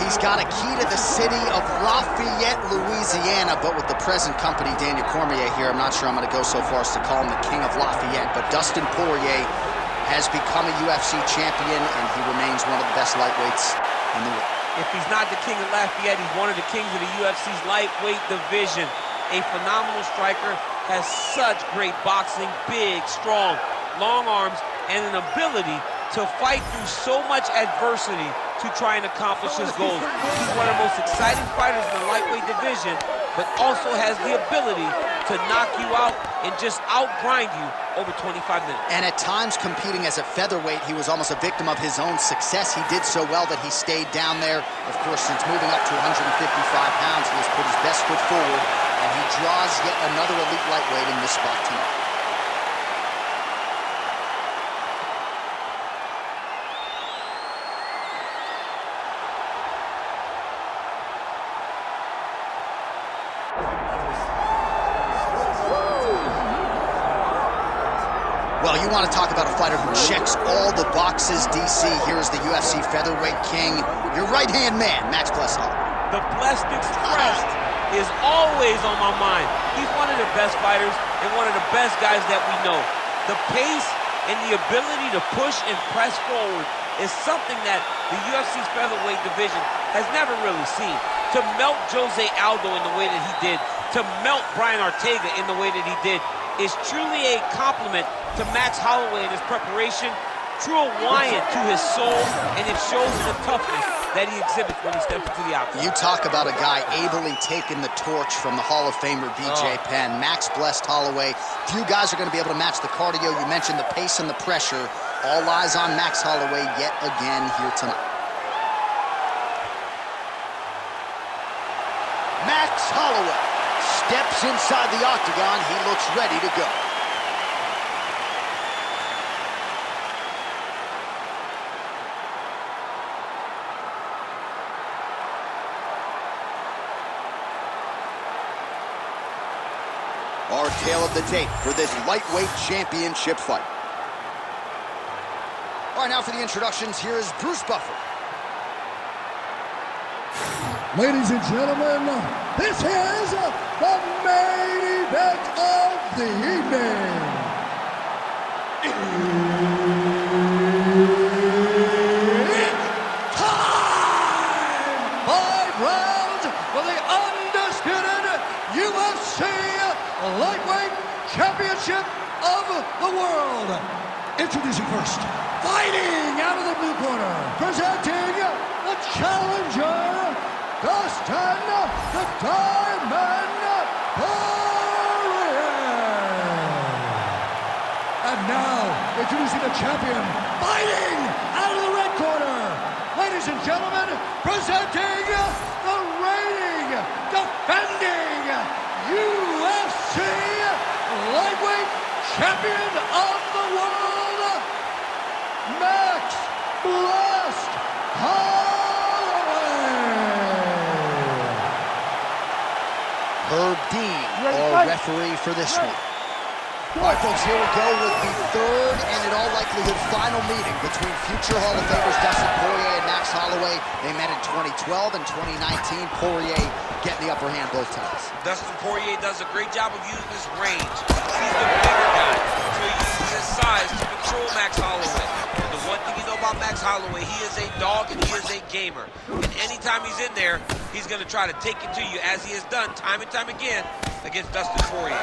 He's got a key to the city of Lafayette, Louisiana, but with the present company, Daniel Cormier here, I'm not sure I'm going to go so far as to call him the King of Lafayette, but Dustin Poirier has become a UFC champion, and he remains one of the best lightweights in the world. If he's not the King of Lafayette, he's one of the kings of the UFC's lightweight division. A phenomenal striker, has such great boxing, big, strong, long arms, and an ability to fight through so much adversity to try and accomplish his goals. He's one of the most exciting fighters in the lightweight division, but also has the ability to knock you out and just out-grind you over 25 minutes. And at times, competing as a featherweight, he was almost a victim of his own success. He did so well that he stayed down there. Of course, since moving up to 155 pounds, he has put his best foot forward, and he draws yet another elite lightweight in this spot tonight. Well, you want to talk about a fighter who checks all the boxes, DC. Here's the UFC featherweight king, your right-hand man, Max Holloway. The Blessed Express is always on my mind. He's one of the best fighters and one of the best guys that we know. The pace and the ability to push and press forward is something that the UFC's featherweight division has never really seen. To melt Jose Aldo in the way that he did, to melt Brian Ortega in the way that he did, is truly a compliment to Max Holloway in his preparation, true Hawaiian to his soul, and it shows in the toughness that he exhibits when he steps into the octagon. You talk about a guy ably taking the torch from the Hall of Famer BJ Penn. Max blessed Holloway. Few guys are going to be able to match the cardio. You mentioned the pace and the pressure. All eyes on Max Holloway yet again here tonight. Max Holloway steps inside the octagon. He looks ready to go. Our tale of the tape for this lightweight championship fight. All right, now for the introductions, here is Bruce Buffer. Ladies and gentlemen, this is the main event of the evening. It's time! 5 rounds for the undisputed UFC Lightweight Championship of the world. Introducing first, fighting out of the blue corner, presenting the challenger, Dustin the Diamond Poirier. And now, introducing the champion, fighting out of the red corner. Ladies and gentlemen, presenting the reigning, defending UFC Lightweight Champion of the World, Max Blessed Holloway. Herb Dean, our referee for this one. All right, folks, here we go with the third and in all likelihood final meeting between future Hall of Famers Dustin Poirier and Max Holloway. They met in 2012 and 2019. Poirier getting the upper hand both times. Dustin Poirier does a great job of using his range. He's the bigger guy, so he uses his size to control Max Holloway. And the one thing you know about Max Holloway, he is a dog and he is a gamer. And anytime he's in there, he's going to try to take it to you, as he has done time and time again against Dustin Poirier.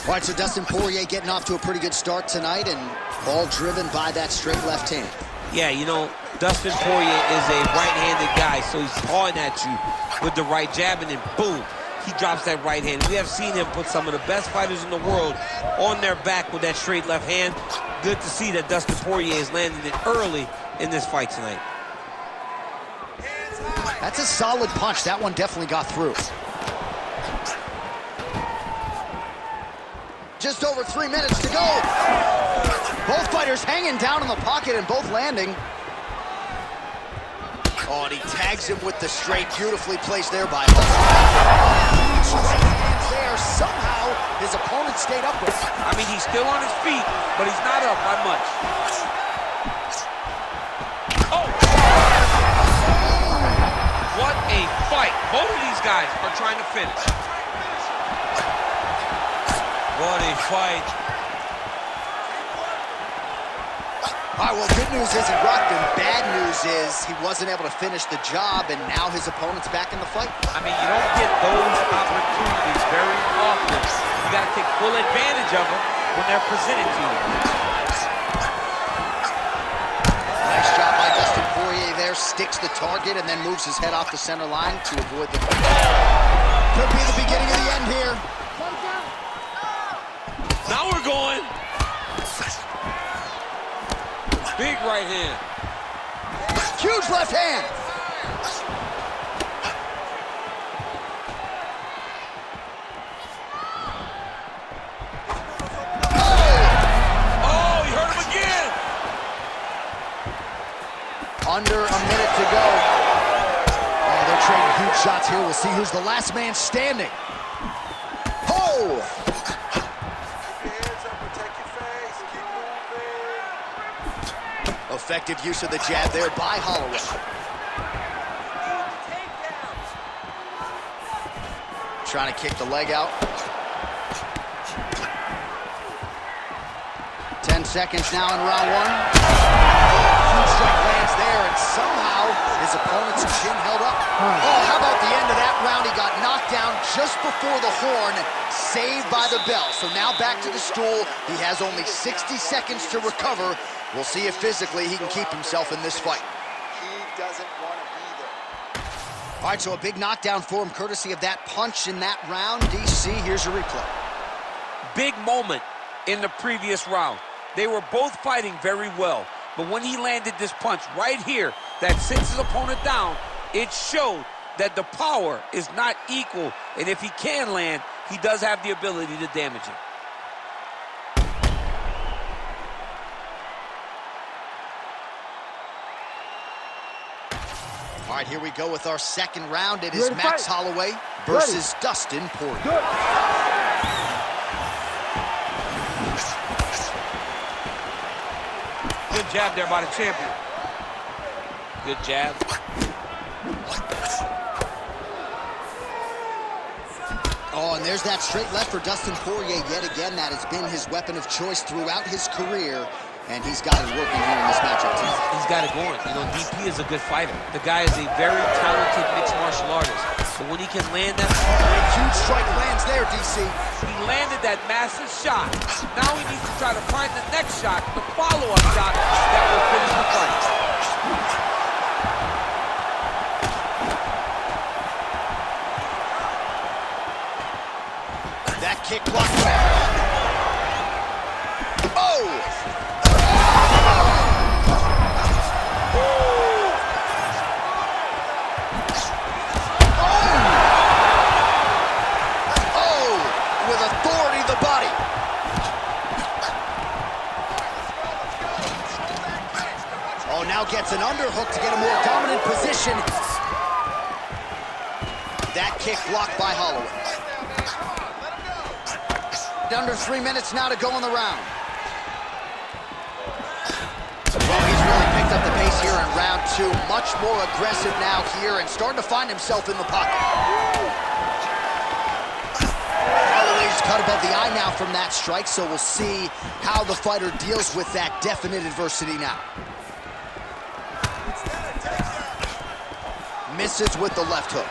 All right, so Dustin Poirier getting off to a pretty good start tonight, and all driven by that straight left hand. Yeah, you know, Dustin Poirier is a right-handed guy, so he's pawing at you with the right jab, and then boom, he drops that right hand. We have seen him put some of the best fighters in the world on their back with that straight left hand. Good to see that Dustin Poirier is landing it early in this fight tonight. That's a solid punch. That one definitely got through. Just over 3 minutes to go. Both fighters hanging down in the pocket and both landing. Oh, and he tags him with the straight. Beautifully placed there by Holloway. There, somehow his opponent stayed upright. I mean, he's still on his feet, but he's not up by much. Oh! What a fight. Both of these guys are trying to finish. What a fight. All right, well, good news is he rocked him. Bad news is he wasn't able to finish the job, and now his opponent's back in the fight. I mean, you don't get those opportunities very often. You got to take full advantage of them when they're presented to you. Nice job by Dustin Poirier there. Sticks the target and then moves his head off the center line to avoid the... Could be the beginning of the end here. Now we're going. Big right hand. Huge left hand. Oh, he hurt him again. Under a minute to go. Oh, they're trading huge shots here. We'll see who's the last man standing. Oh! Effective use of the jab there by Holloway. Trying to kick the leg out. 10 seconds now in round one. Huge strike lands there, and somehow his opponent's chin held up. Oh, how about the end of that round? He got knocked down just before the horn, saved by the bell. So now back to the stool. He has only 60 seconds to recover. We'll see if physically he can keep himself in this fight. He doesn't want to be there. All right, so a big knockdown for him, courtesy of that punch in that round. DC, here's your replay. Big moment in the previous round. They were both fighting very well, but when he landed this punch right here that sits his opponent down, it showed that the power is not equal, and if he can land, he does have the ability to damage him. All right, here we go with our second round. It is Max Holloway versus Dustin Poirier. Good jab there by the champion. Good jab. Oh, and there's that straight left for Dustin Poirier yet again. That has been his weapon of choice throughout his career. And he's got it working here in this matchup tonight. He's got it going. You know, DP is a good fighter. The guy is a very talented mixed martial artist. But when he can land that... Huge strike lands there, DC. He landed that massive shot. Now he needs to try to find the next shot, the follow-up shot that will finish the fight. That kick blocked. Oh! Now gets an underhook to get a more dominant position. That kick blocked by Holloway. Under 3 minutes now to go in the round. Well, he's really picked up the pace here in round two. Much more aggressive now here and starting to find himself in the pocket. Holloway's cut above the eye now from that strike, so we'll see how the fighter deals with that definite adversity now. Misses with the left hook.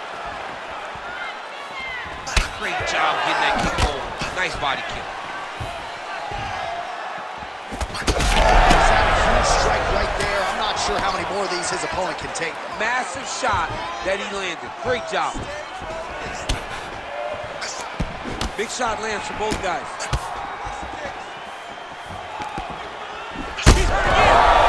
Great job getting that kick home. Nice body kick. That's a huge strike right there. I'm not sure how many more of these his opponent can take. Massive shot that he landed. Great job. Big shot lands for both guys. He's hurt again.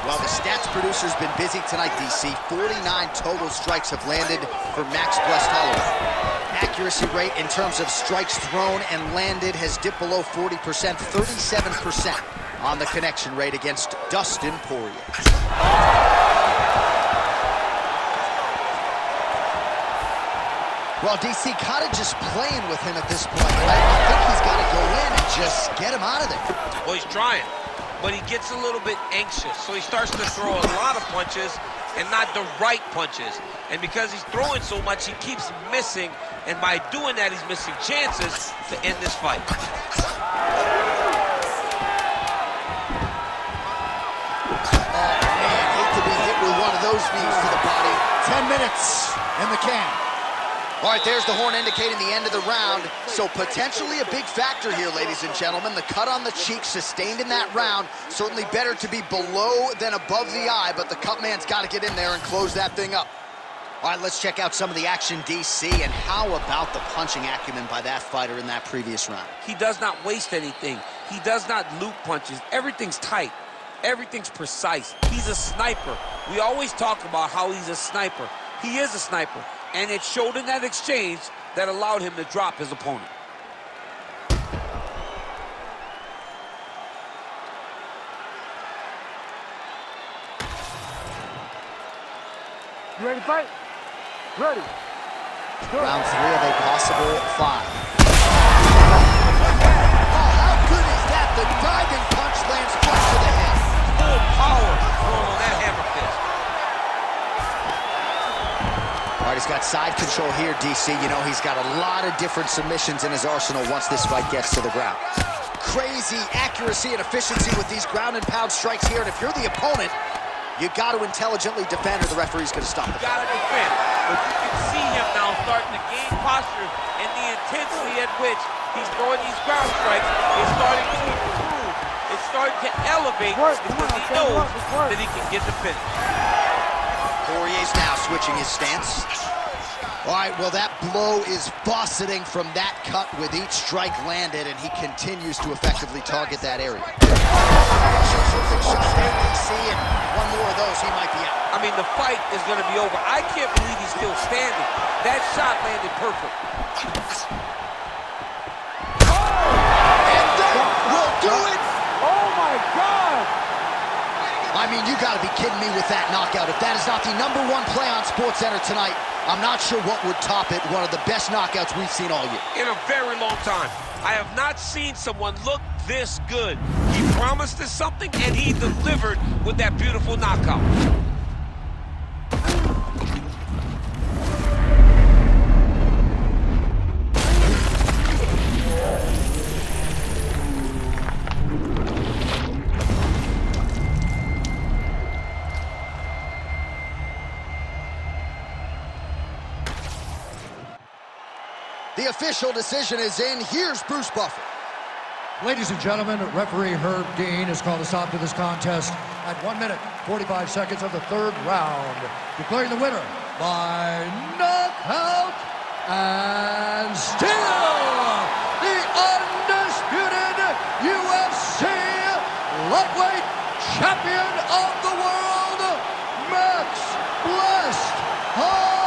Well, the stats producer's been busy tonight, DC. 49 total strikes have landed for Max Blessed Holloway. Accuracy rate in terms of strikes thrown and landed has dipped below 40%, 37%. on the connection rate against Dustin Poirier. Well, DC kind of just playing with him at this point, right? I think he's got to go in and just get him out of there. Well, he's trying, but he gets a little bit anxious, so he starts to throw a lot of punches and not the right punches. And because he's throwing so much, he keeps missing, and by doing that, he's missing chances to end this fight. Oh, man, hate to be hit with one of those knees to the body. 10 minutes in the can. All right, there's the horn indicating the end of the round. So potentially a big factor here, ladies and gentlemen. The cut on the cheek sustained in that round. Certainly better to be below than above the eye, but the cut man's got to get in there and close that thing up. All right, let's check out some of the action, DC, and how about the punching acumen by that fighter in that previous round? He does not waste anything. He does not loop punches. Everything's tight. Everything's precise. He's a sniper. We always talk about how he's a sniper. He is a sniper. And it showed in that exchange that allowed him to drop his opponent. You ready to fight? Ready. Round 3 of a possible 5. Oh, how good is that? The diving punch lands flush to the head. Full power thrown on that hammer fist. All right, he's got side control here, DC. You know, he's got a lot of different submissions in his arsenal once this fight gets to the ground. Crazy accuracy and efficiency with these ground and pound strikes here. And if you're the opponent, you got to intelligently defend or the referee's going to stop it. You got to defend. But you can see him now starting to gain posture, and the intensity at which he's throwing these ground strikes is starting to improve. It's starting to elevate because he knows that he can get the finish. Poirier's now switching his stance. All right, well, that blow is fauceting from that cut with each strike landed, and he continues to effectively target that area. Shot there, DC, and one more of those, he might be out. I mean, the fight is going to be over. I can't believe he's still standing. That shot landed perfect. And that will do it. Oh my God! I mean, you got to be kidding me with that knockout. If that is not the #1 play on SportsCenter tonight, I'm not sure what would top it. One of the best knockouts we've seen all year. In a very long time. I have not seen someone look this good. He promised us something, and he delivered with that beautiful knockout. The official decision is in. Here's Bruce Buffer. Ladies and gentlemen, referee Herb Dean has called a stop to this contest at 1 minute, 45 seconds of the 3rd round, declaring the winner by knockout and still the undisputed UFC lightweight champion of the world, Max Blessed Holloway.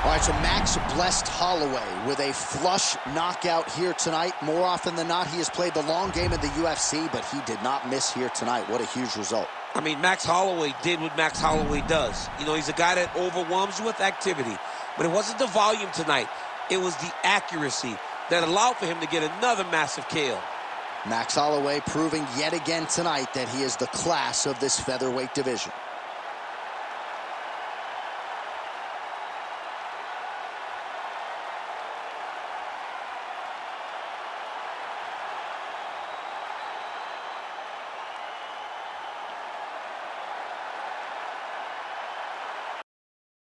All right, so Max Blessed Holloway with a flush knockout here tonight. More often than not, he has played the long game in the UFC, but he did not miss here tonight. What a huge result. I mean, Max Holloway did what Max Holloway does. You know, he's a guy that overwhelms you with activity. But it wasn't the volume tonight. It was the accuracy that allowed for him to get another massive KO. Max Holloway proving yet again tonight that he is the class of this featherweight division.